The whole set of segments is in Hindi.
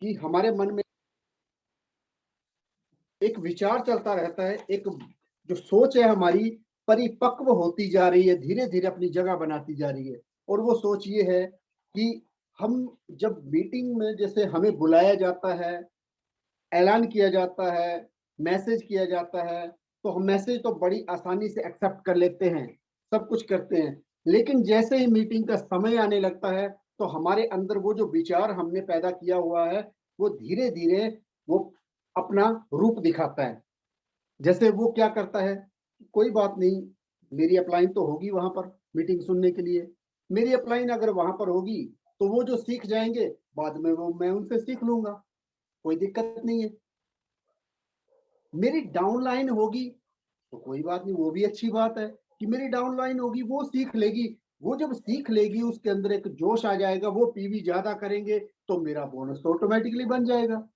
कि हमारे मन में एक विचार चलता रहता है, एक जो सोच है हमारी परिपक्व होती जा रही है, धीरे-धीरे अपनी जगह बनाती जा रही है। और वो सोच ये है कि हम जब मीटिंग में जैसे हमें बुलाया जाता है, ऐलान किया जाता है, मैसेज किया जाता है, तो हम मैसेज तो बड़ी आसानी से एक्सेप्ट कर लेते हैं, सब कुछ करते हैं। लेकिन जैसे ही मीटिंग का समय आने लगता है, तो हमारे अंदर वो जो विचार हमने पैदा किया हुआ है, वो धीरे-धीरे वो अपना रूप दिखाता है। जैसे वो क्या करता है, कोई बात नहीं, मेरी अपलाइन तो होगी वहाँ पर मीटिंग सुनने के लिए। मेरी अपलाइन अगर वहाँ पर होगी, तो वो जो सीख जाएँगे, बाद में वो मैं उनसे सीख लूँगा, कोई दिक्कत नहीं है। मेरी डाउनलाइन होगी, तो कोई बात नहीं, वो भी अच्छी बात है कि मेरी डाउनलाइन होगी, वो सीख लेगी। वो जब सीख लेगी, उसके अंदर एक जोश आ जाएगा, वो पीवी ज़्यादा करेंगे, तो मेरा बोनस तो ऑटोमैटिकली बन जाएगा।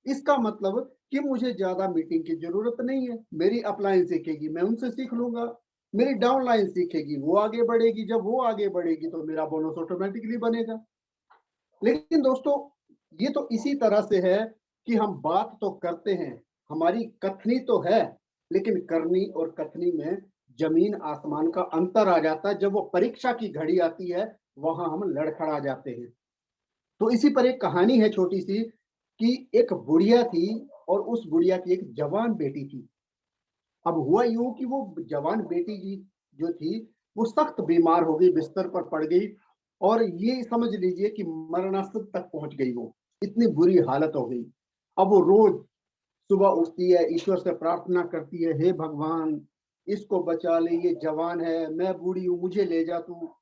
इसका मतलब कि मुझे ज़्यादा मीटिंग की ज़रूरत नहीं है। मेरी अपलाइन सीखेगी, मैं उनसे सीख लूँगा। मेरी डाउनलाइन सीखेगी, वो आगे बढ़ेगी, जब वो आगे बढ़ेगी, तो मेरा बोनस ऑटोमैटिकली बनेगा। लेकिन दोस्तों, ये तो इसी तरह से है कि हम बात तो करते हैं, हमारी कथनी तो है, लेकिन करनी और कथनी में ज़मीन आसमान का अंतर आ जाता है। जब वो परीक्षा की घड़ी आती है, वहाँ हम लड़खड़ा जाते हैं। तो इसी पर एक कहानी है छोटी-सी कि एक बुढ़िया थी और उस बुढ़िया की एक जवान बेटी थी। अब हुआ यूँ कि वो जवान बेटी जी जो थी, वो सख्त बीमार हो गई, बिस्तर पर पड़ गई और ये समझ लीजिए कि मरणासन्न तक पहुँच गई वो, इतनी बुरी हालत हो गई। अब वो रोज़ सुबह उठती है, ईश्वर से प्रार्थना करती है, हे भगवान! इसको बचा ले, ये जवान है, मैं बूढ़ी हूँ, मुझे ले जा तू।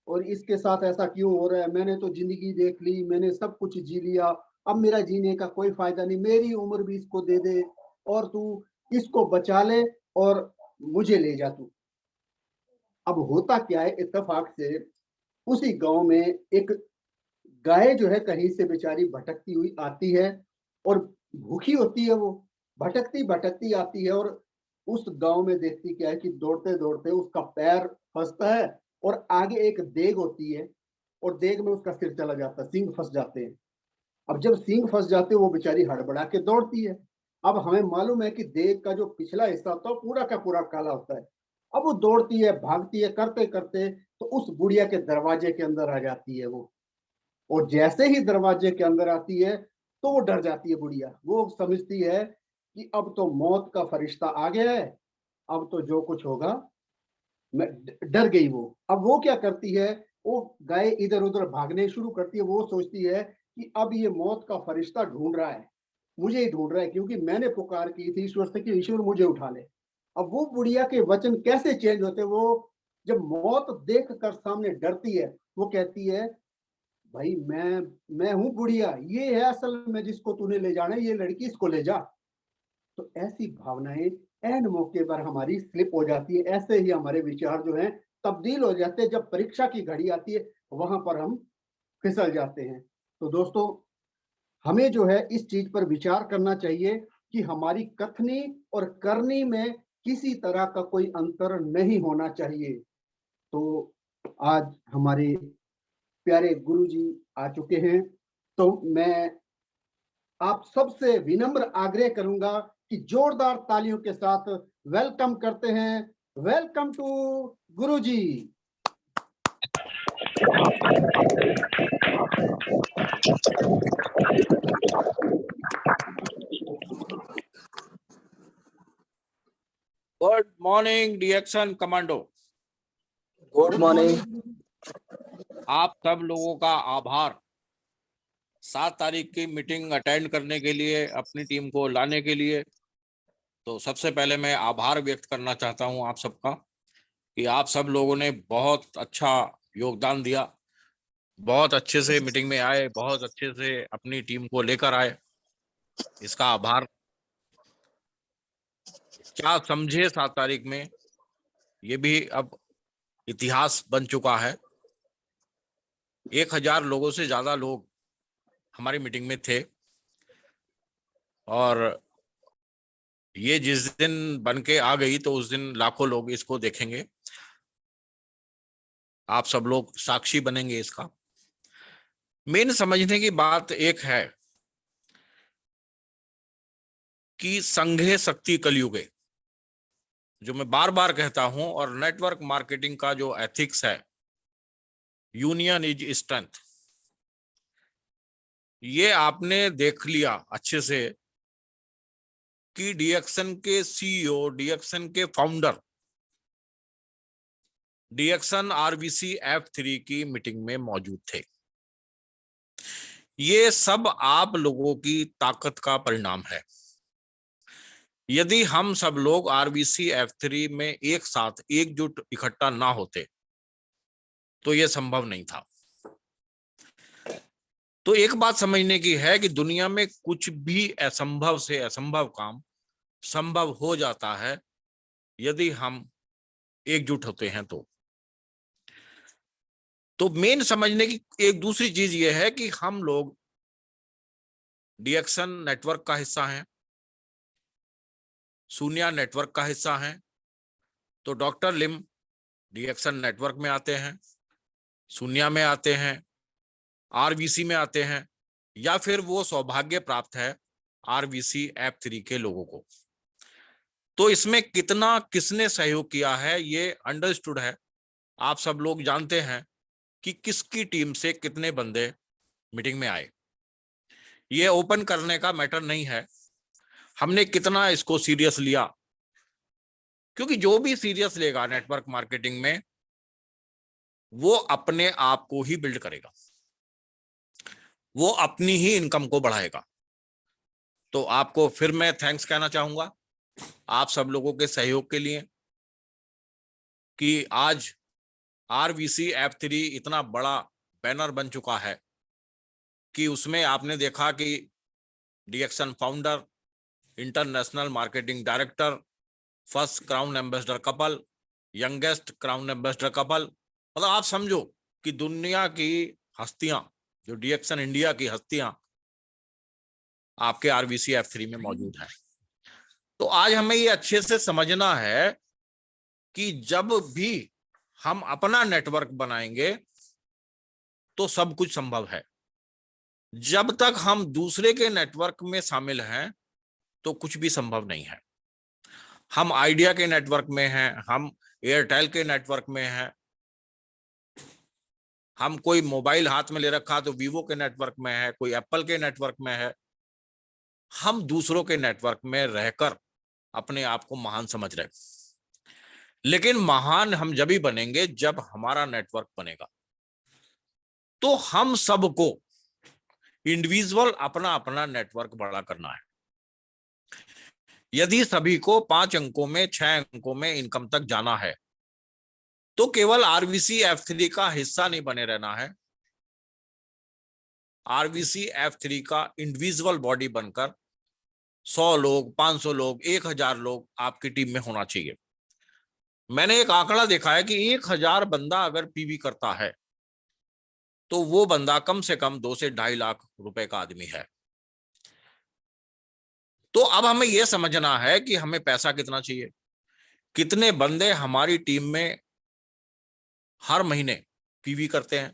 और इसके साथ ऐसा क्यों हो रहा है? मैंने तो ज़िंदगी देख ली, मैंने सब कुछ जी लिया, अब मेरा जीने का कोई फ़ायदा नहीं, मेरी उम्र भी इसको दे दे और तू इसको बचा ले और मुझे ले जा तू। अब होता क्या है, इत्तेफ़ाक से उसी गाँव में एक गाय जो है कहीं से बेचारी भटकती हुई आती है और भूखी होती है वो, भटकती-भटकती आती है और उस गाँव में देखती क्या है कि दौड़ते-दौड़ते उसका पैर फँसता है और आगे एक देग होती है और देग में उसका सिर चला जाता है, सींग फँस जाते हैं। अब जब सींग फँस जाते हैं, वो बेचारी हड़बड़ा के दौड़ती है। अब हमें मालूम है कि देग का जो पिछला हिस्सा होता है, वो पूरा का पूरा काला होता है। अब वो दौड़ती है, भागती है, करते-करते तो उस बुढ़िया के दरवाजे के अंदर आ जाती है वो। और जैसे ही दरवाजे के अंदर आती है, तो वो डर जाती है बुढ़िया। वो समझती है कि अब तो मौत का फरिश्ता आ गया है, अब तो जो कुछ होगा मैं डर गई वो। अब वो क्या करती है, वो गाय इधर-उधर भागने शुरू करती है। वो सोचती है कि अब ये मौत का फरिश्ता ढूँढ रहा है, मुझे ही ढूँढ रहा है क्योंकि मैंने पुकार की थी ईश्वर से कि ईश्वर मुझे उठा ले। अब वो बुढ़िया के वचन कैसे चेंज होते हैं, वो जब मौत देख कर सामने डरती है, वो कहती है भाई मैं हूँ बुढ़िया, ये है असल में जिसको तूने ले जाना है, ये लड़की इसको ले जा। तो ऐसी भावनाएँ ऐन मौके पर हमारी स्लिप हो जाती है, ऐसे ही हमारे विचार जो हैं तब्दील हो जाते हैं, जब परीक्षा की घड़ी आती है, वहाँ पर हम फिसल जाते हैं। तो दोस्तों, हमें जो है इस चीज़ पर विचार करना चाहिए कि हमारी कथनी और करनी में किसी तरह का कोई अंतर नहीं होना चाहिए। तो आज हमारे प्यारे गुरुजी आ चुके हैं, तो मैं आप सबसे विनम्र आग्रह करूँगा कि जोरदार तालियों के साथ वेलकम करते हैं। Welcome to Guruji. Good morning reaction commando. Good morning. आप सब लोगों का आभार 7 तारीख की मीटिंग अटेंड करने के लिए, अपनी टीम को लाने के लिए। तो सबसे पहले मैं आभार व्यक्त करना चाहता हूं आप सबका कि आप सब लोगों ने बहुत अच्छा योगदान दिया, बहुत अच्छे से मीटिंग में आए, बहुत अच्छे से अपनी टीम को लेकर आए। इसका आभार। क्या समझे 7 तारीख में, ये भी अब इतिहास बन चुका है। 1000 लोगों से ज्यादा लोग हमारी मीटिंग में थे और ये जिस दिन बन के आ गई तो उस दिन लाखों लोग इसको देखेंगे। आप सब लोग साक्षी बनेंगे इसका। मेन समझने की बात एक है कि संघे शक्ति कलयुगे, जो मैं बार बार कहता हूं, और नेटवर्क मार्केटिंग का जो एथिक्स है, यूनियन इज स्ट्रेंथ, ये आपने देख लिया अच्छे से कि डीएक्सन के सीईओ, डीएक्सन के फाउंडर, डीएक्सन आरवीसी F3 की मीटिंग में मौजूद थे। ये सब आप लोगों की ताकत का परिणाम है। यदि हम सब लोग आरवीसी F3 में एक साथ एकजुट इकट्ठा ना होते तो यह संभव नहीं था। तो एक बात समझने की है कि दुनिया में कुछ भी असंभव से असंभव काम संभव हो जाता है यदि हम एकजुट होते हैं। तो मेन समझने की एक दूसरी चीज यह है कि हम लोग डीएक्सन नेटवर्क का हिस्सा हैं, शून्य नेटवर्क का हिस्सा हैं। तो डॉक्टर लिम डीएक्सन नेटवर्क में आते हैं, शून्य में आते हैं, आरवीसी में आते हैं, या फिर वो सौभाग्य प्राप्त है आरवीसी F3 के लोगों को। तो इसमें कितना किसने सहयोग किया है ये अंडरस्टूड है। आप सब लोग जानते हैं कि किसकी टीम से कितने बंदे मीटिंग में आए। ये ओपन करने का मैटर नहीं है हमने कितना इसको सीरियस लिया, क्योंकि जो भी सीरियस लेगा नेटवर्क मार्केटिंग में वो अपने आप को ही बिल्ड करेगा, वो अपनी ही इनकम को बढ़ाएगा। तो आपको फिर मैं थैंक्स कहना चाहूंगा आप सब लोगों के सहयोग के लिए कि आज आरवीसी F3 इतना बड़ा बैनर बन चुका है कि उसमें आपने देखा कि DXN founder, international marketing director, first crown ambassador couple, youngest crown ambassador couple, मतलब आप समझो कि दुनिया की हस्तियां, जो डीएक्सन इंडिया की हस्तियां आपके आरवीसी F3 में मौजूद है। तो आज हमें ये अच्छे से समझना है कि जब भी हम अपना नेटवर्क बनाएंगे तो सब कुछ संभव है। जब तक हम दूसरे के नेटवर्क में शामिल हैं तो कुछ भी संभव नहीं है। हम आइडिया के नेटवर्क में हैं, हम एयरटेल के नेटवर्क में हैं, हम कोई मोबाइल हाथ में ले रखा तो वीवो के नेटवर्क में है, कोई एप्पल के नेटवर्क में है। हम दूसरों के नेटवर्क में रहकर अपने आप को महान समझ रहे, लेकिन महान हम जब ही बनेंगे जब हमारा नेटवर्क बनेगा। तो हम सबको इंडिविजुअल अपना अपना नेटवर्क बड़ा करना है। यदि सभी को 5 अंकों में 6 अंकों में इनकम तक जाना है तो केवल आरवीसी F3 का हिस्सा नहीं बने रहना है, आरवीसी F3 का इंडिविजुअल बॉडी बनकर 100 लोग, 500 लोग, 1000 लोग आपकी टीम में होना चाहिए। मैंने एक आंकड़ा देखा है कि 1000 बंदा अगर पीवी करता है तो वो बंदा कम से कम 2 से 2.5 लाख रुपए का आदमी है। तो अब हमें यह समझना है कि हमें पैसा कितना चाहिए, कितने बंदे हमारी टीम में हर महीने पीवी करते हैं,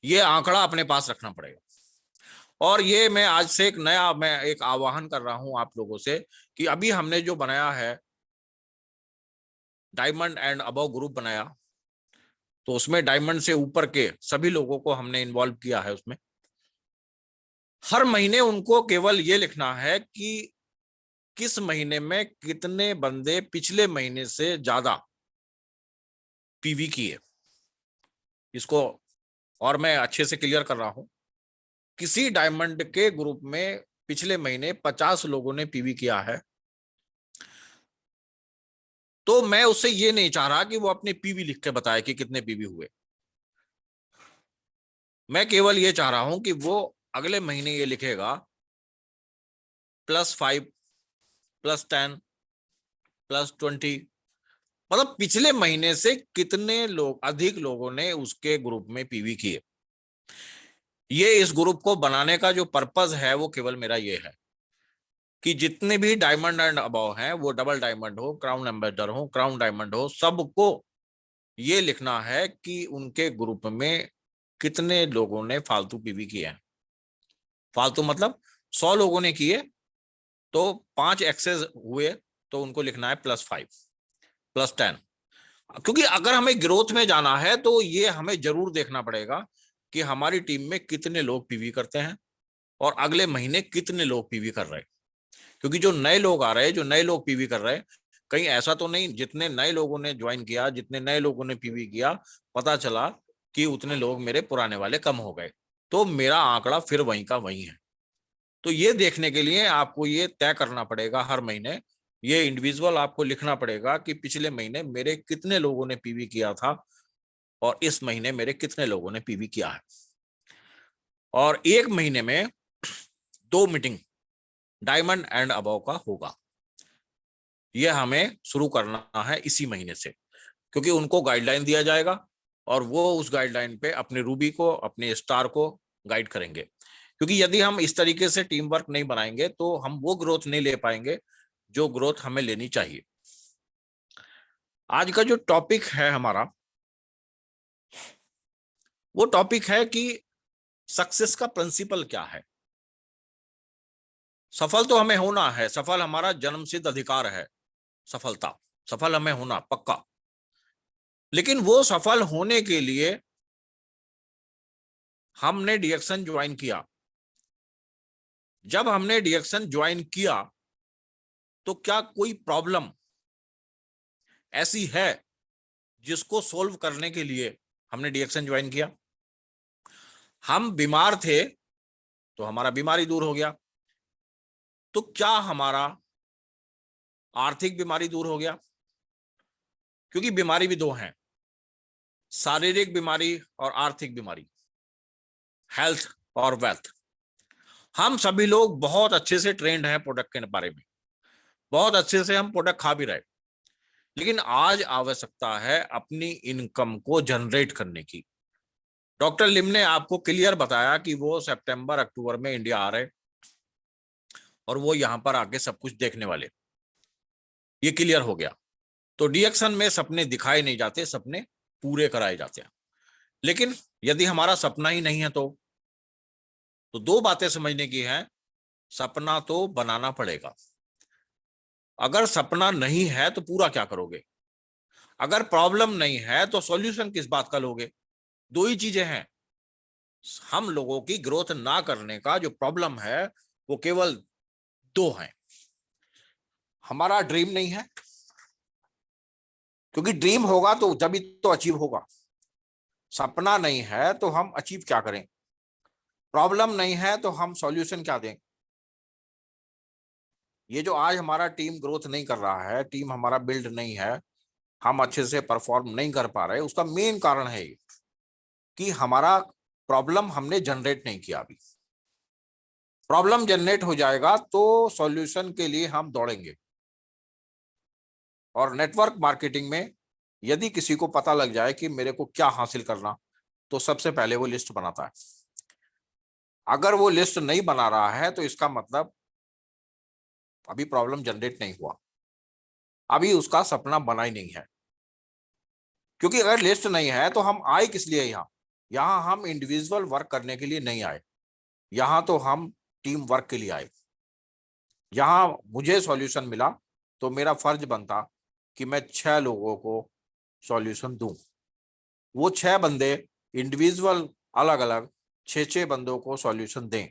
ये आंकड़ा अपने पास रखना पड़ेगा। और ये मैं आज से एक आह्वान कर रहा हूं आप लोगों से कि अभी हमने जो बनाया है डायमंड एंड अबव ग्रुप बनाया, तो उसमें डायमंड से ऊपर के सभी लोगों को हमने इन्वॉल्व किया है। उसमें हर महीने उनको केवल ये लिखना है कि किस महीने में कितने बंदे पिछले महीने से ज्यादा पीवी किए। इसको और मैं अच्छे से क्लियर कर रहा हूं, किसी डायमंड के ग्रुप में पिछले महीने 50 लोगों ने पीवी किया है तो मैं उससे ये नहीं चाह रहा कि वो अपने पीवी लिख के बताए कि कितने पीवी हुए। मैं केवल ये चाह रहा हूं कि वो अगले महीने ये लिखेगा +5, +10, +20, मतलब पिछले महीने से कितने लोग, अधिक लोगों ने उसके ग्रुप में पीवी किए। ये इस ग्रुप को बनाने का जो पर्पस है वो केवल मेरा ये है कि जितने भी डायमंड एंड अबव हैं, वो डबल डायमंड हो, क्राउन एम्बेसडर हो, क्राउन डायमंड हो, सबको ये लिखना है कि उनके ग्रुप में कितने लोगों ने फालतू पीवी किए हैं। फालतू मतलब 100 लोगों ने किए तो 5 एक्सेस हुए तो उनको लिखना है +5 +10, क्योंकि अगर हमें ग्रोथ में जाना है तो ये हमें जरूर देखना पड़ेगा कि हमारी टीम में कितने लोग पीवी करते हैं और अगले महीने कितने लोग पीवी कर रहे हैं। क्योंकि जो नए लोग आ रहे हैं, जो नए लोग पीवी कर रहे हैं, कहीं ऐसा तो नहीं जितने नए लोगों ने ज्वाइन किया, जितने नए लोगों ने पीवी किया, पता चला कि उतने लोग मेरे पुराने वाले कम हो गए, तो मेरा आंकड़ा फिर वहीं का वहीं है। तो ये देखने के लिए आपको ये तय करना पड़ेगा हर महीने, ये इंडिविजुअल आपको लिखना पड़ेगा कि पिछले महीने मेरे कितने लोगों ने पीवी किया था और इस महीने मेरे कितने लोगों ने पीवी किया है। और एक महीने में 2 मीटिंग डायमंड एंड अबव का होगा। यह हमें शुरू करना है इसी महीने से, क्योंकि उनको गाइडलाइन दिया जाएगा और वो उस गाइडलाइन पे अपने रूबी को, अपने स्टार को गाइड करेंगे। क्योंकि यदि हम इस तरीके से टीम वर्क नहीं बनाएंगे तो हम वो ग्रोथ नहीं ले पाएंगे जो ग्रोथ हमें लेनी चाहिए। आज का जो टॉपिक है हमारा, वो टॉपिक है कि सक्सेस का प्रिंसिपल क्या है। सफल तो हमें होना है, सफल हमारा जन्मसिद्ध अधिकार है, सफलता, सफल हमें होना पक्का। लेकिन वो सफल होने के लिए हमने डीएक्शन ज्वाइन किया। जब हमने डीएक्शन ज्वाइन किया तो क्या कोई प्रॉब्लम ऐसी है जिसको सोल्व करने के लिए हमने डीएक्शन ज्वाइन किया? हम बीमार थे तो हमारा बीमारी दूर हो गया, तो क्या हमारा आर्थिक बीमारी दूर हो गया? क्योंकि बीमारी भी 2 हैं, शारीरिक बीमारी और आर्थिक बीमारी, हेल्थ और वेल्थ। हम सभी लोग बहुत अच्छे से ट्रेंड हैं प्रोडक्ट के बारे में, बहुत अच्छे से हम प्रोडक्ट खा भी रहे, लेकिन आज आवश्यकता है अपनी इनकम को जनरेट करने की। डॉक्टर लिम ने आपको क्लियर बताया कि वो सितंबर अक्टूबर में इंडिया आ रहे और वो यहां पर आके सब कुछ देखने वाले, ये क्लियर हो गया। तो डीएक्शन में सपने दिखाए नहीं जाते, सपने पूरे कराए जाते हैं। लेकिन यदि हमारा सपना ही नहीं है तो 2 बातें समझने की है। सपना तो बनाना पड़ेगा, अगर सपना नहीं है तो पूरा क्या करोगे? अगर प्रॉब्लम नहीं है तो सॉल्यूशन किस बात का लोगे? 2 ही चीजें हैं। हम लोगों की ग्रोथ ना करने का जो प्रॉब्लम है वो केवल 2 हैं। हमारा ड्रीम नहीं है, क्योंकि ड्रीम होगा तो जब तो अचीव होगा। सपना नहीं है तो हम अचीव क्या करें? प्रॉब्लम नहीं है तो हम सॉल्यूशन क्या दें? ये जो आज हमारा टीम ग्रोथ नहीं कर रहा है, टीम हमारा बिल्ड नहीं है, हम अच्छे से परफॉर्म नहीं कर पा रहे, उसका मेन कारण है कि हमारा प्रॉब्लम हमने जनरेट नहीं किया। अभी प्रॉब्लम जनरेट हो जाएगा तो सॉल्यूशन के लिए हम दौड़ेंगे। और नेटवर्क मार्केटिंग में यदि किसी को पता लग जाए कि मेरे को क्या हासिल करना, तो सबसे पहले वो लिस्ट बनाता है। अगर वो लिस्ट नहीं बना रहा है तो इसका मतलब अभी प्रॉब्लम जनरेट नहीं हुआ, अभी उसका सपना बना ही नहीं है। क्योंकि अगर लिस्ट नहीं है तो हम आए किस लिए यहाँ हम इंडिविजुअल वर्क करने के लिए नहीं आए, यहाँ तो हम टीम वर्क के लिए आए। यहाँ मुझे सॉल्यूशन मिला तो मेरा फर्ज बनता कि मैं 6 लोगों को सॉल्यूशन दूं। वो 6 बंदे इंडिविजुअल अलग अलग 6 बंदों को सॉल्यूशन दें।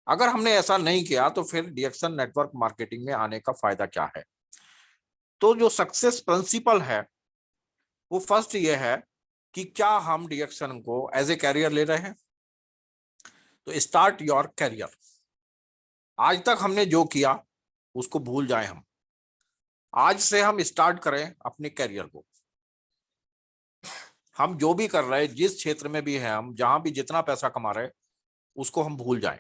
अगर हमने ऐसा नहीं किया तो फिर डीएक्शन नेटवर्क मार्केटिंग में आने का फायदा क्या है? तो जो सक्सेस प्रिंसिपल है वो फर्स्ट ये है कि क्या हम डीएक्शन को एज ए कैरियर ले रहे हैं? तो स्टार्ट योर कैरियर। आज तक हमने जो किया उसको भूल जाएं हम, आज से हम स्टार्ट करें अपने कैरियर को। हम जो भी कर रहे हैं, जिस क्षेत्र में भी है, हम जहां भी जितना पैसा कमा रहे हैं उसको हम भूल जाएं।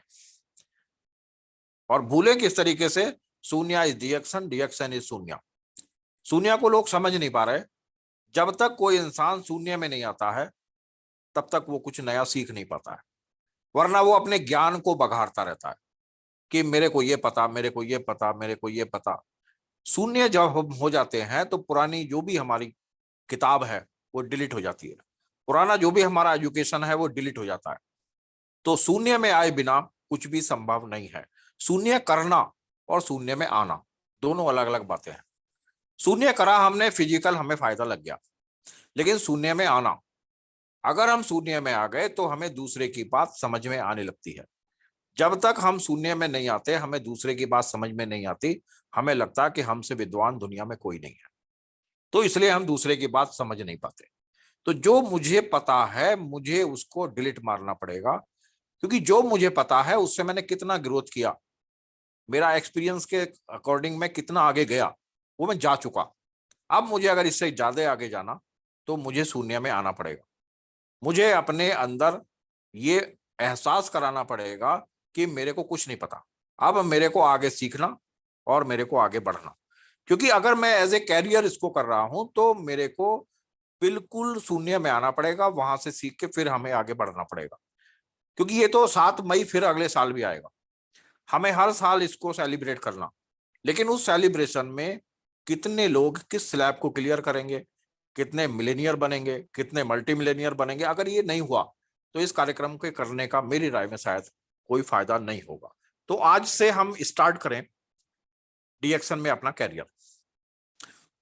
और भूलें किस तरीके से? शून्य इज डीएक्शन, डीएक्शन इज शून्य। शून्य को लोग समझ नहीं पा रहे। जब तक कोई इंसान शून्य में नहीं आता है तब तक वो कुछ नया सीख नहीं पाता है, वरना वो अपने ज्ञान को बघाड़ता रहता है कि मेरे को ये पता, मेरे को ये पता, मेरे को ये पता। शून्य जब हम हो जाते हैं तो पुरानी जो भी हमारी किताब है वो डिलीट हो जाती है, पुराना जो भी हमारा एजुकेशन है वो डिलीट हो जाता है। तो शून्य में आए बिना कुछ भी संभव नहीं है। शून्य करना और शून्य में आना, दोनों अलग अलग बातें हैं। शून्य करा हमने, फिजिकल हमें फायदा लग गया, लेकिन शून्य में आना, अगर हम शून्य में आ गए तो हमें दूसरे की बात समझ में आने लगती है। जब तक हम शून्य में नहीं आते, हमें दूसरे की बात समझ में नहीं आती, हमें लगता है कि हमसे विद्वान दुनिया में कोई नहीं है, तो इसलिए हम दूसरे की बात समझ नहीं पाते। तो जो मुझे पता है मुझे उसको डिलीट मारना पड़ेगा, क्योंकि जो मुझे पता है उससे मैंने कितना ग्रोथ किया, मेरा एक्सपीरियंस के अकॉर्डिंग मैं कितना आगे गया, वो मैं जा चुका। अब मुझे अगर इससे ज्यादा आगे जाना तो मुझे शून्य में आना पड़ेगा। मुझे अपने अंदर ये एहसास कराना पड़ेगा कि मेरे को कुछ नहीं पता, अब मेरे को आगे सीखना और मेरे को आगे बढ़ना। क्योंकि अगर मैं एज ए कैरियर इसको कर रहा हूं तो मेरे को बिल्कुल शून्य में आना पड़ेगा, वहां से सीख के फिर हमें आगे बढ़ना पड़ेगा। क्योंकि ये तो 7 मई फिर अगले साल भी आएगा, हमें हर साल इसको सेलिब्रेट करना। लेकिन उस सेलिब्रेशन में कितने लोग किस स्लैब को क्लियर करेंगे, कितने मिलेनियर बनेंगे, कितने मल्टी मिलेनियर बनेंगे, अगर ये नहीं हुआ तो इस कार्यक्रम के करने का मेरी राय में शायद कोई फायदा नहीं होगा। तो आज से हम स्टार्ट करें डीएक्शन में अपना कैरियर,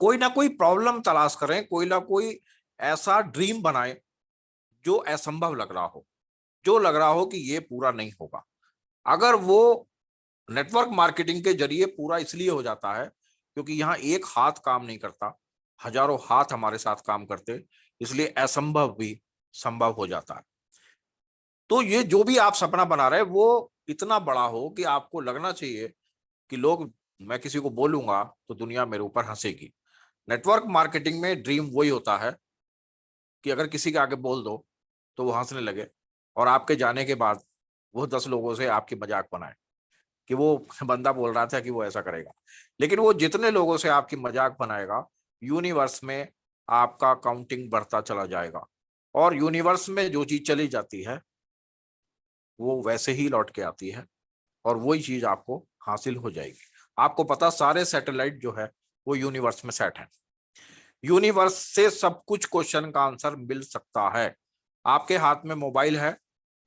कोई ना कोई प्रॉब्लम तलाश करें, कोई ना कोई ऐसा ड्रीम बनाए जो असंभव लग रहा हो, जो लग रहा हो कि ये पूरा नहीं होगा। अगर वो नेटवर्क मार्केटिंग के जरिए पूरा इसलिए हो जाता है क्योंकि यहाँ एक हाथ काम नहीं करता, हजारों हाथ हमारे साथ काम करते, इसलिए असंभव भी संभव हो जाता है। तो ये जो भी आप सपना बना रहे हैं वो इतना बड़ा हो कि आपको लगना चाहिए कि लोग, मैं किसी को बोलूंगा तो दुनिया मेरे ऊपर हंसेगी। नेटवर्क मार्केटिंग में ड्रीम वही होता है कि अगर किसी के आगे बोल दो तो वो हंसने लगे, और आपके जाने के बाद वो 10 लोगों से आपकी मजाक बनाए कि वो बंदा बोल रहा था कि वो ऐसा करेगा। लेकिन वो जितने लोगों से आपकी मजाक बनाएगा, यूनिवर्स में आपका काउंटिंग बढ़ता चला जाएगा, और यूनिवर्स में जो चीज चली जाती है वो वैसे ही लौट के आती है, और वही चीज आपको हासिल हो जाएगी। आपको पता, सारे सैटेलाइट जो है वो यूनिवर्स में सेट है, यूनिवर्स से सब कुछ क्वेश्चन का आंसर मिल सकता है। आपके हाथ में मोबाइल है,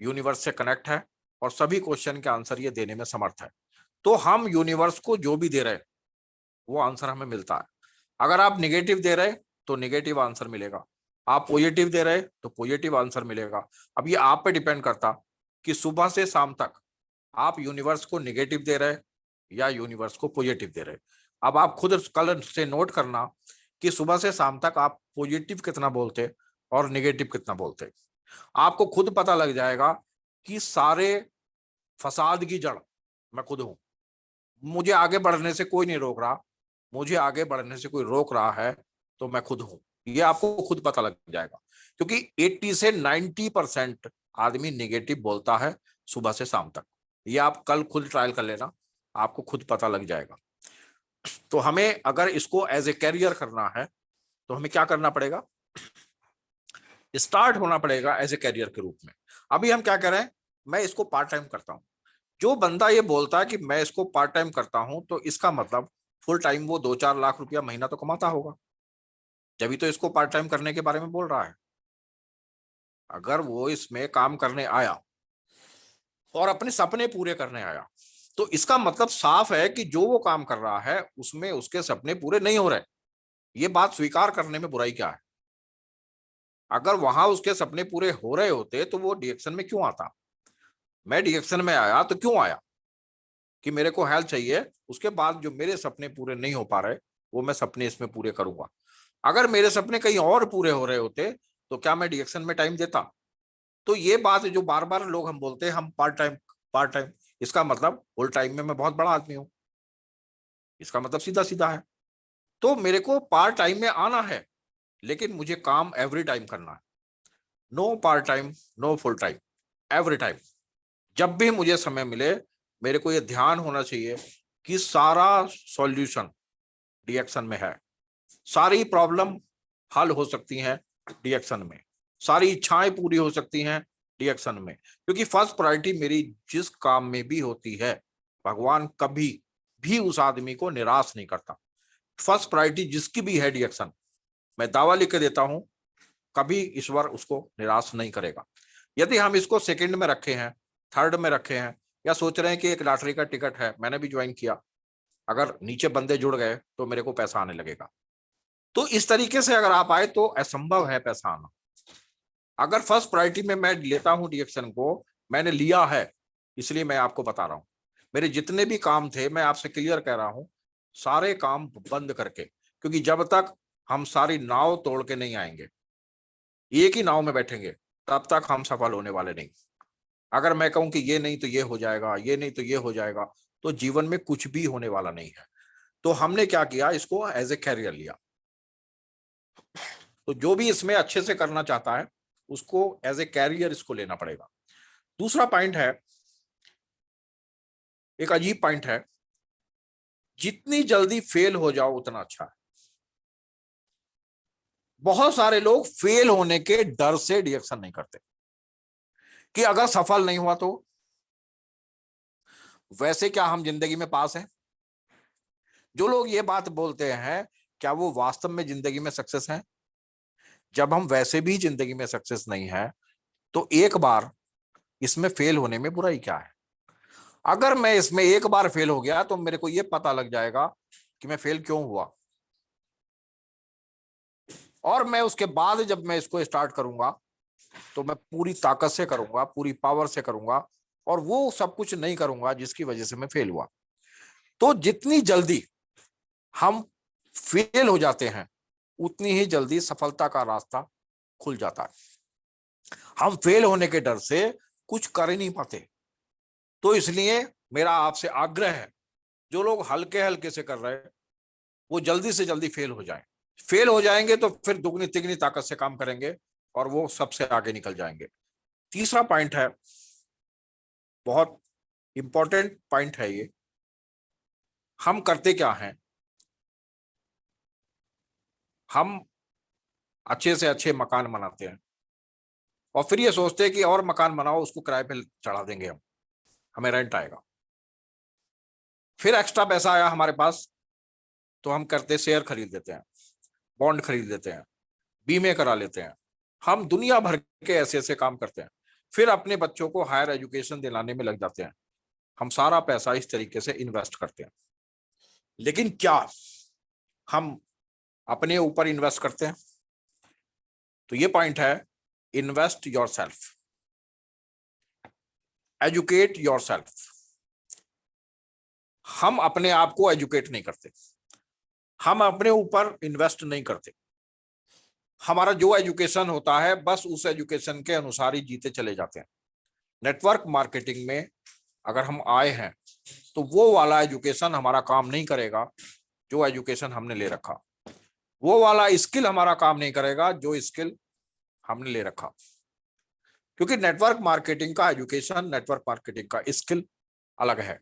यूनिवर्स से कनेक्ट है, और सभी क्वेश्चन के आंसर ये देने में समर्थ है। तो हम यूनिवर्स को जो भी दे रहे वो आंसर हमें मिलता है। अगर आप निगेटिव दे रहे तो निगेटिव आंसर मिलेगा, आप पॉजिटिव दे रहे तो पॉजिटिव आंसर मिलेगा। अब ये आप पे डिपेंड करता कि सुबह से शाम तक आप यूनिवर्स को निगेटिव दे रहे या यूनिवर्स को पॉजिटिव दे रहे। अब आप खुद कल से नोट करना कि सुबह से शाम तक आप पॉजिटिव कितना बोलते और निगेटिव कितना बोलते। आपको खुद पता लग जाएगा कि सारे फसाद की जड़ मैं खुद हूं, मुझे आगे बढ़ने से कोई नहीं रोक रहा, मुझे आगे बढ़ने से कोई रोक रहा है तो मैं खुद हूं। ये आपको खुद पता लग जाएगा, क्योंकि 80 से 90% आदमी निगेटिव बोलता है सुबह से शाम तक। ये आप कल खुद ट्रायल कर लेना, आपको खुद पता लग जाएगा। तो हमें अगर इसको एज ए कैरियर करना है तो हमें क्या करना पड़ेगा, स्टार्ट होना पड़ेगा एज ए कैरियर के रूप में। अभी हम क्या कर रहे हैं, मैं इसको पार्ट टाइम करता हूं। जो बंदा ये बोलता है कि मैं इसको पार्ट टाइम करता हूं तो इसका मतलब फुल टाइम वो 2-4 लाख रुपया महीना तो कमाता होगा, जब तो इसको पार्ट टाइम करने के बारे में बोल रहा है। अगर वो इसमें काम करने आया और अपने सपने पूरे करने आया तो इसका मतलब साफ है कि जो वो काम कर रहा है उसमें उसके सपने पूरे नहीं हो रहे। ये बात स्वीकार करने में बुराई क्या है? अगर वहां उसके सपने पूरे हो रहे होते तो वो डीएक्शन में क्यों आता? मैं डीएक्शन में आया तो क्यों आया? कि मेरे को हेल्प चाहिए, उसके बाद जो मेरे सपने पूरे नहीं हो पा रहे वो मैं सपने इसमें पूरे करूंगा। अगर मेरे सपने कहीं और पूरे हो रहे होते तो क्या मैं डीएक्शन में टाइम देता? तो ये बात जो बार बार लोग हम बोलते हैं हम पार्ट टाइम, इसका मतलब फुल टाइम में मैं बहुत बड़ा आदमी हूं, इसका मतलब सीधा सीधा है। तो मेरे को पार्ट टाइम में आना है, लेकिन मुझे काम एवरी टाइम करना है। No part time, no full time, every time. जब भी मुझे समय मिले मेरे को यह ध्यान होना चाहिए कि सारा सॉल्यूशन डीएक्शन में है, सारी प्रॉब्लम हल हो सकती हैं डीएक्शन में, सारी इच्छाएं पूरी हो सकती हैं डीएक्शन में। क्योंकि फर्स्ट प्रायोरिटी मेरी जिस काम में भी होती है, भगवान कभी भी उस आदमी को निराश नहीं करता। फर्स्ट प्रायोरिटी जिसकी भी है डीएक्शन, मैं दावा लिख के देता हूं कभी ईश्वर उसको निराश नहीं करेगा। यदि हम इसको सेकंड में रखे हैं, थर्ड में रखे हैं, या सोच रहे हैं कि एक लॉटरी का टिकट है, मैंने भी ज्वाइन किया, अगर नीचे बंदे जुड़ गए तो मेरे को पैसा आने लगेगा। तो इस तरीके से अगर आप आए तो असंभव है पैसा आना। अगर फर्स्ट प्रायोरिटी में मैं लेता हूं डिएक्शन को, मैंने लिया है, इसलिए मैं आपको बता रहा हूं। मेरे जितने भी काम थे, मैं आपसे क्लियर कह रहा हूं, सारे काम बंद करके, क्योंकि जब तक हम सारी नाव तोड़ के नहीं आएंगे, एक ही नाव में बैठेंगे, तब तक हम सफल होने वाले नहीं। अगर मैं कहूं कि ये नहीं तो ये हो जाएगा, ये नहीं तो ये हो जाएगा, तो जीवन में कुछ भी होने वाला नहीं है। तो हमने क्या किया, इसको एज ए कैरियर लिया। तो जो भी इसमें अच्छे से करना चाहता है उसको एज ए कैरियर इसको लेना पड़ेगा। दूसरा पॉइंट है, एक अजीब पॉइंट है, जितनी जल्दी फेल हो जाओ उतना अच्छा है। बहुत सारे लोग फेल होने के डर से डिएक्शन नहीं करते कि अगर सफल नहीं हुआ तो। वैसे क्या हम जिंदगी में पास हैं? जो लोग ये बात बोलते हैं, क्या वो वास्तव में जिंदगी में सक्सेस हैं? जब हम वैसे भी जिंदगी में सक्सेस नहीं है, तो एक बार इसमें फेल होने में बुराई क्या है? अगर मैं इसमें एक बार फेल हो गया तो मेरे को यह पता लग जाएगा कि मैं फेल क्यों हुआ, और मैं उसके बाद जब मैं इसको स्टार्ट करूंगा तो मैं पूरी ताकत से करूंगा, पूरी पावर से करूंगा, और वो सब कुछ नहीं करूंगा जिसकी वजह से मैं फेल हुआ। तो जितनी जल्दी हम फेल हो जाते हैं, उतनी ही जल्दी सफलता का रास्ता खुल जाता है। हम फेल होने के डर से कुछ कर ही नहीं पाते। तो इसलिए मेरा आपसे आग्रह है, जो लोग हल्के हल्के से कर रहे हैं, वो जल्दी से जल्दी फेल हो जाएं। फेल हो जाएंगे तो फिर दुगनी तिगनी ताकत से काम करेंगे और वो सबसे आगे निकल जाएंगे। तीसरा पॉइंट है, बहुत इंपॉर्टेंट पॉइंट है ये। हम करते क्या हैं, हम अच्छे से अच्छे मकान बनाते हैं और फिर ये सोचते हैं कि और मकान बनाओ, उसको किराए पे चढ़ा देंगे, हमें रेंट आएगा। फिर एक्स्ट्रा पैसा आया हमारे पास तो हम करते शेयर खरीद लेते हैं, बॉन्ड खरीद लेते हैं, बीमे करा लेते हैं। हम दुनिया भर के ऐसे ऐसे काम करते हैं, फिर अपने बच्चों को हायर एजुकेशन दिलाने में लग जाते हैं। हम सारा पैसा इस तरीके से इन्वेस्ट करते हैं। लेकिन क्या हम अपने ऊपर इन्वेस्ट करते हैं? तो ये पॉइंट है, इन्वेस्ट योरसेल्फ, एजुकेट योरसेल्फ। हम अपने आप को एजुकेट नहीं करते, हम अपने ऊपर इन्वेस्ट नहीं करते। हमारा जो एजुकेशन होता है, बस उस एजुकेशन के अनुसार ही जीते चले जाते हैं। नेटवर्क मार्केटिंग में अगर हम आए हैं तो वो वाला एजुकेशन हमारा काम नहीं करेगा जो एजुकेशन हमने ले रखा, वो वाला स्किल हमारा काम नहीं करेगा जो स्किल हमने ले रखा। क्योंकि नेटवर्क मार्केटिंग का एजुकेशन, नेटवर्क मार्केटिंग का स्किल अलग है,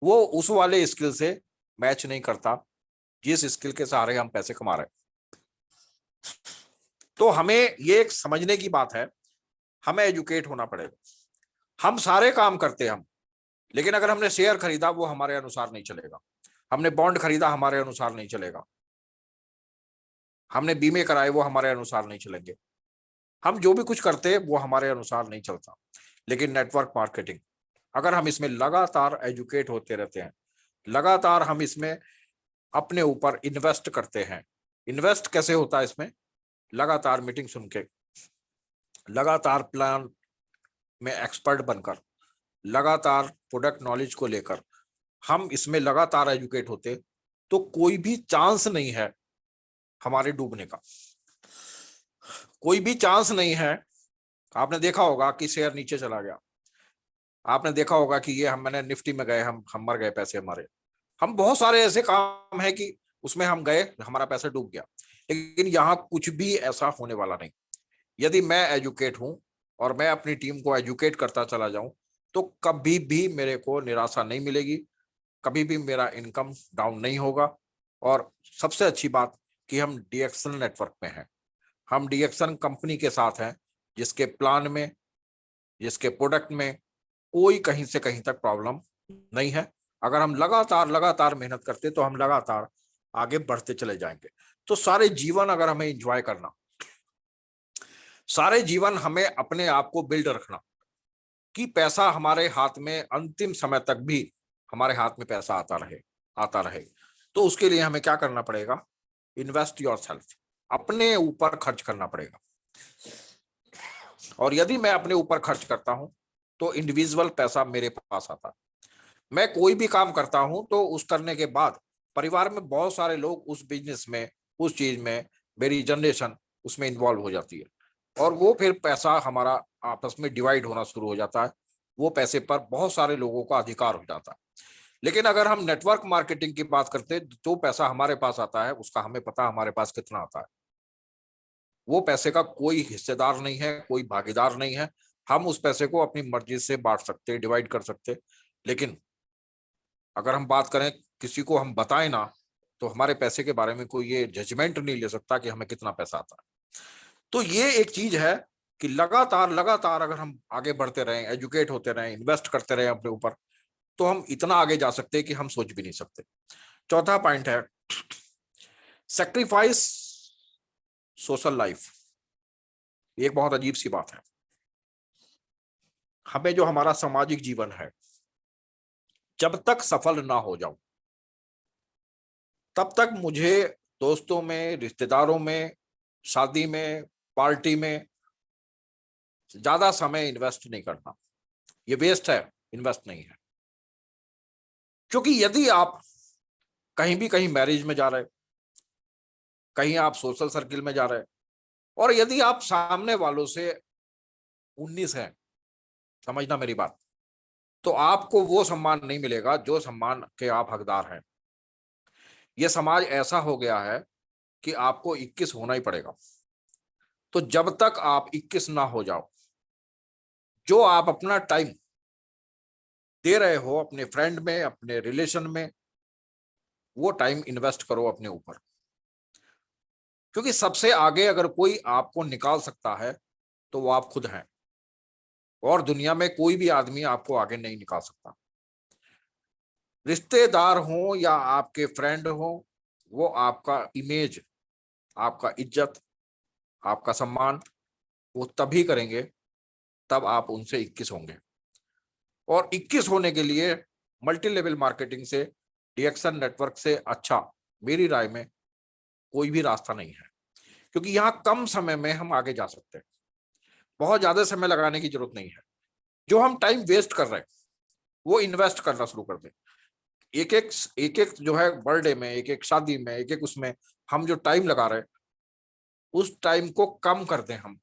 वो उस वाले स्किल से मैच नहीं करता जिस स्किल के सहारे हम पैसे कमा रहे हैं। तो हमें ये एक समझने की बात है, हमें एजुकेट होना पड़ेगा। हम सारे काम करते हैं हम, लेकिन अगर हमने शेयर खरीदा वो हमारे अनुसार नहीं चलेगा, हमने बॉन्ड खरीदा हमारे अनुसार नहीं चलेगा, हमने बीमे कराए वो हमारे अनुसार नहीं चलेंगे, हम जो भी कुछ करते हैं वो हमारे अनुसार नहीं चलता। लेकिन नेटवर्क मार्केटिंग, अगर हम इसमें लगातार एजुकेट होते रहते हैं, लगातार हम इसमें अपने ऊपर इन्वेस्ट करते हैं। इन्वेस्ट कैसे होता है इसमें? लगातार मीटिंग सुन के, लगातार प्लान में एक्सपर्ट बनकर, लगातार प्रोडक्ट नॉलेज को लेकर हम इसमें लगातार एजुकेट होते, तो कोई भी चांस नहीं है हमारे डूबने का, कोई भी चांस नहीं है। आपने देखा होगा कि शेयर नीचे चला गया, आपने देखा होगा कि ये मैंने निफ्टी में गए, हम मर गए, पैसे हमारे। हम बहुत सारे ऐसे काम है कि उसमें हम गए, हमारा पैसा डूब गया। लेकिन यहाँ कुछ भी ऐसा होने वाला नहीं। यदि मैं एजुकेट हूं और मैं अपनी टीम को एजुकेट करता चला जाऊं, तो कभी भी मेरे को निराशा नहीं मिलेगी, कभी भी मेरा इनकम डाउन नहीं होगा। और सबसे अच्छी बात कि हम डीएक्शन नेटवर्क में हैं, हम डीएक्शन कंपनी के साथ हैं, जिसके प्लान में, जिसके प्रोडक्ट में कोई कहीं से कहीं तक प्रॉब्लम नहीं है। अगर हम लगातार मेहनत करते तो हम लगातार आगे बढ़ते चले जाएंगे। तो सारे जीवन अगर हमें एंजॉय करना, सारे जीवन हमें अपने आप को बिल्ड रखना कि पैसा हमारे हाथ में, अंतिम समय तक भी हमारे हाथ में पैसा आता रहे, आता रहे। तो उसके लिए हमें क्या करना पड़ेगा? इन्वेस्ट योरसेल्फ, अपने ऊपर खर्च करना पड़ेगा। और यदि मैं अपने ऊपर खर्च करता हूं तो इंडिविजुअल पैसा मेरे पास आता है। मैं कोई भी काम करता हूं तो उस करने के बाद परिवार में बहुत सारे लोग उस बिजनेस में, उस चीज में, मेरी जनरेशन उसमें इन्वॉल्व हो जाती है और वो फिर पैसा हमारा आपस में डिवाइड होना शुरू हो जाता है। वो पैसे पर बहुत सारे लोगों का अधिकार हो जाता है। लेकिन अगर हम नेटवर्क मार्केटिंग की बात करते हैं, जो पैसा हमारे पास आता है उसका हमें पता हमारे पास कितना आता है। वो पैसे का कोई हिस्सेदार नहीं है, कोई भागीदार नहीं है। हम उस पैसे को अपनी मर्जी से बांट सकते, डिवाइड कर सकते। लेकिन अगर हम बात करें, किसी को हम बताएं ना, तो हमारे पैसे के बारे में कोई ये जजमेंट नहीं ले सकता कि हमें कितना पैसा आता है। तो ये एक चीज है कि लगातार लगातार अगर हम आगे बढ़ते रहें, एजुकेट होते रहें, इन्वेस्ट करते रहें अपने ऊपर, तो हम इतना आगे जा सकते हैं कि हम सोच भी नहीं सकते। चौथा पॉइंट है सैक्रिफाइस सोशल लाइफ। ये एक बहुत अजीब सी बात है। हमें जो हमारा सामाजिक जीवन है, जब तक सफल ना हो जाऊं तब तक मुझे दोस्तों में, रिश्तेदारों में, शादी में, पार्टी में ज्यादा समय इन्वेस्ट नहीं करना। ये वेस्ट है, इन्वेस्ट नहीं है। क्योंकि यदि आप कहीं मैरिज में जा रहे, कहीं आप सोशल सर्किल में जा रहे, और यदि आप सामने वालों से 19 हैं, समझना मेरी बात, तो आपको वो सम्मान नहीं मिलेगा जो सम्मान के आप हकदार हैं। ये समाज ऐसा हो गया है कि आपको 21 होना ही पड़ेगा। तो जब तक आप 21 ना हो जाओ, जो आप अपना टाइम दे रहे हो अपने फ्रेंड में, अपने रिलेशन में, वो टाइम इन्वेस्ट करो अपने ऊपर। क्योंकि सबसे आगे अगर कोई आपको निकाल सकता है तो वो आप खुद हैं, और दुनिया में कोई भी आदमी आपको आगे नहीं निकाल सकता। रिश्तेदार हो या आपके फ्रेंड हो, वो आपका इमेज, आपका इज्जत, आपका सम्मान वो तभी करेंगे तब आप उनसे 21 होंगे। और 21 होने के लिए मल्टी लेवल मार्केटिंग से, डीएक्सन नेटवर्क से अच्छा मेरी राय में कोई भी रास्ता नहीं है। क्योंकि यहाँ कम समय में हम आगे जा सकते हैं, बहुत ज्यादा समय लगाने की जरूरत नहीं है। जो हम टाइम वेस्ट कर रहे हैं वो इन्वेस्ट करना शुरू कर दें। एक एक जो है बर्थडे में, एक एक शादी में, एक एक उसमें हम जो टाइम लगा रहे हैं उस टाइम को कम कर दें हम।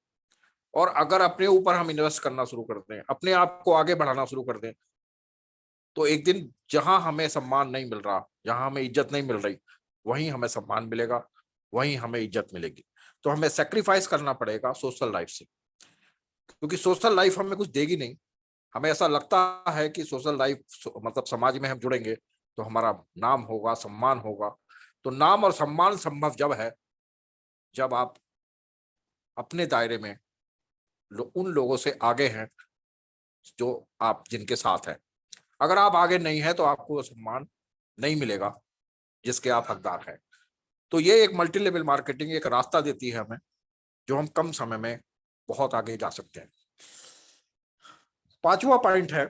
और अगर अपने ऊपर हम इन्वेस्ट करना शुरू कर दें, अपने आप को आगे बढ़ाना शुरू कर दें, तो एक दिन जहां हमें सम्मान नहीं मिल रहा, जहां हमें इज्जत नहीं मिल रही, वहीं हमें सम्मान मिलेगा, वहीं हमें इज्जत मिलेगी। तो हमें सेक्रीफाइस करना पड़ेगा सोशल लाइफ से, क्योंकि सोशल लाइफ हमें कुछ देगी नहीं। हमें ऐसा लगता है कि सोशल लाइफ मतलब समाज में हम जुड़ेंगे तो हमारा नाम होगा, सम्मान होगा। तो नाम और सम्मान संभव जब है जब आप अपने दायरे में उन लोगों से आगे हैं जो आप जिनके साथ हैं। अगर आप आगे नहीं है तो आपको वो सम्मान नहीं मिलेगा जिसके आप हकदार हैं। तो ये एक मल्टी लेवल मार्केटिंग एक रास्ता देती है हमें, जो हम कम समय में बहुत आगे जा सकते हैं। पांचवा पॉइंट है,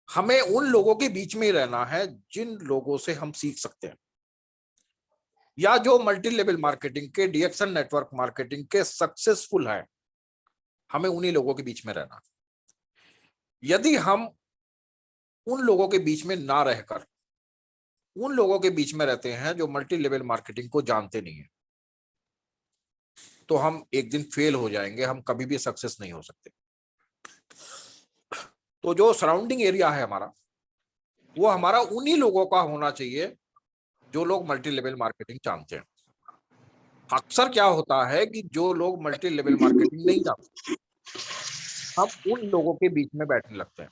हमें उन लोगों के बीच में ही रहना है जिन लोगों से हम सीख सकते हैं, या जो मल्टी लेवल मार्केटिंग के, डीएक्सन नेटवर्क मार्केटिंग के सक्सेसफुल है। हमें उन्हीं लोगों के बीच में रहना। यदि हम उन लोगों के बीच में ना रहकर उन लोगों के बीच में रहते हैं जो मल्टी लेवल मार्केटिंग को जानते नहीं है, तो हम एक दिन फेल हो जाएंगे, हम कभी भी सक्सेस नहीं हो सकते। तो जो सराउंडिंग एरिया है हमारा, वो हमारा उन्हीं लोगों का होना चाहिए जो लोग मल्टी लेवल मार्केटिंग जानते हैं। अक्सर क्या होता है कि जो लोग मल्टी लेवल मार्केटिंग नहीं जानते, हम उन लोगों के बीच में बैठने लगते हैं।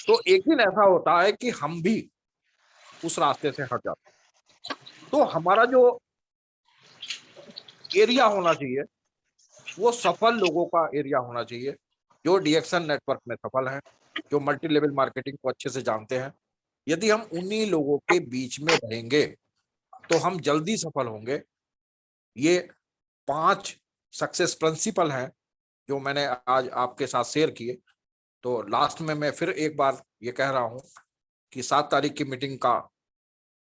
तो एक दिन ऐसा होता है कि हम भी उस रास्ते से हट जाते हैं। तो हमारा जो एरिया होना चाहिए वो सफल लोगों का एरिया होना चाहिए, जो डीएक्सन नेटवर्क में सफल हैं, जो मल्टी लेवल मार्केटिंग को अच्छे से जानते हैं। यदि हम उन्हीं लोगों के बीच में रहेंगे तो हम जल्दी सफल होंगे। ये 5 सक्सेस प्रिंसिपल हैं जो मैंने आज आपके साथ शेयर किए। तो लास्ट में मैं फिर एक बार ये कह रहा हूं कि 7 तारीख की मीटिंग का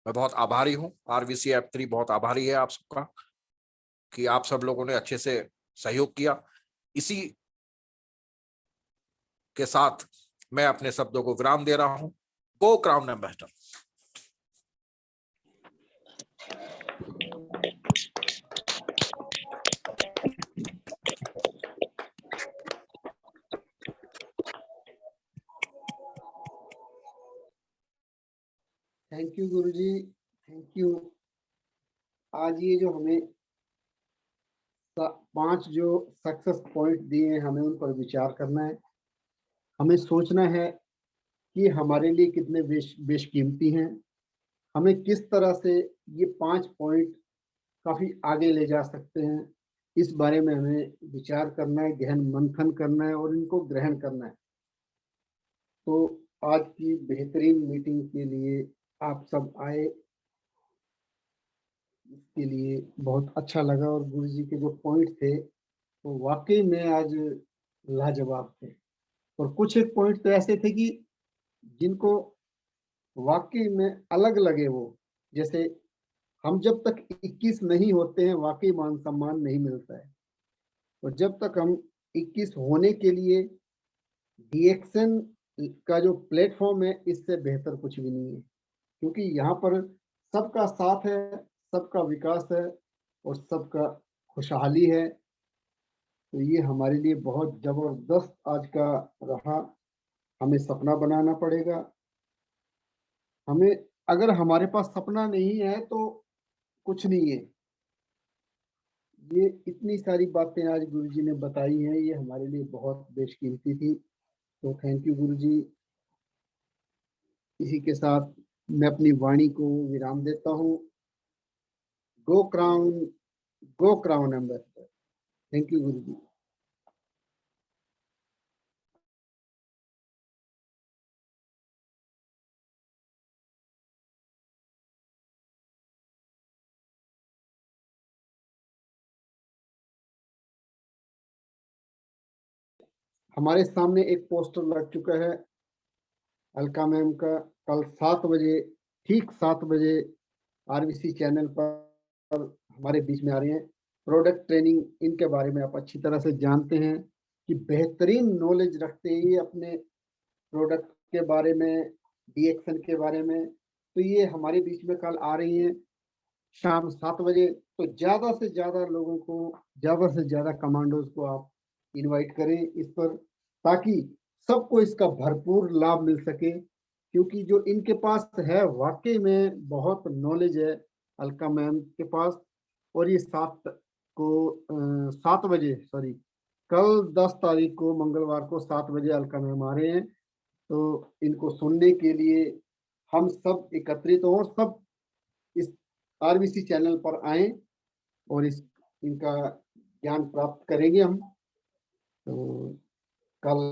मैं बहुत आभारी हूँ। RVC F3 बहुत आभारी है आप सबका कि आप सब लोगों ने अच्छे से सहयोग किया। इसी के साथ मैं अपने शब्दों को विराम दे रहा हूँ। Go crown ambassador. Thank you Guruji, thank you. आज ये जो हमें 5 जो सक्सेस पॉइंट दिए हैं, हमें उन पर विचार करना है। हमें सोचना है कि हमारे लिए कितने बेशकीमती हैं। हमें किस तरह से ये 5 पॉइंट काफी आगे ले जा सकते हैं, इस बारे में हमें विचार करना है, गहन मंथन करना है और इनको ग्रहण करना है। तो आज की बेहतरीन मीटिंग के लिए आप सब आए, इसके लिए बहुत अच्छा लगा। और गुरुजी के जो पॉइंट थे वो वाकई में आज लाजवाब थे। और कुछ एक पॉइंट तो ऐसे थे कि जिनको वाकई में अलग लगे। वो जैसे हम जब तक 21 नहीं होते हैं वाकई मान सम्मान नहीं मिलता है, और जब तक हम 21 होने के लिए डीएक्शन का जो प्लेटफॉर्म है, इससे बेहतर कुछ भी नहीं है। क्योंकि यहाँ पर सबका साथ है, सबका विकास है और सबका खुशहाली है। तो ये हमारे लिए बहुत जबरदस्त आज का रहा। हमें सपना बनाना पड़ेगा। हमें, अगर हमारे पास सपना नहीं है तो कुछ नहीं है। ये इतनी सारी बातें आज गुरुजी ने बताई हैं, ये हमारे लिए बहुत बेशकीमती थी। तो थैंक यू गुरुजी। इसी के साथ मैं अपनी वाणी को विराम देता हूँ। Go crown, go crown ambassador. Thank you Guruji. हमारे सामने एक पोस्टर लग चुका है अलका मैम का। कल 7 बजे, ठीक 7 बजे RVC चैनल पर हमारे बीच में आ रहे हैं। प्रोडक्ट ट्रेनिंग, इनके बारे में आप अच्छी तरह से जानते हैं कि बेहतरीन नॉलेज रखते हैं ये अपने प्रोडक्ट के बारे में, डीएक्शन के बारे में। तो ये हमारे बीच में कल आ रही हैं शाम 7 बजे। तो ज्यादा से ज्यादा लोगों को, ज्यादा से ज्यादा कमांडोज को आप इनवाइट करें इस पर, ताकि सबको इसका भरपूर लाभ मिल सके। क्योंकि जो इनके पास है वाकई में बहुत नॉलेज है अलका मैम के पास। और ये 7 बजे, सॉरी, कल 10 तारीख को मंगलवार को 7 बजे अलका मैम आ रहे हैं। तो इनको सुनने के लिए हम सब एकत्रित हो और सब इस RVC चैनल पर आए और इनका ज्ञान प्राप्त करेंगे हम। तो कल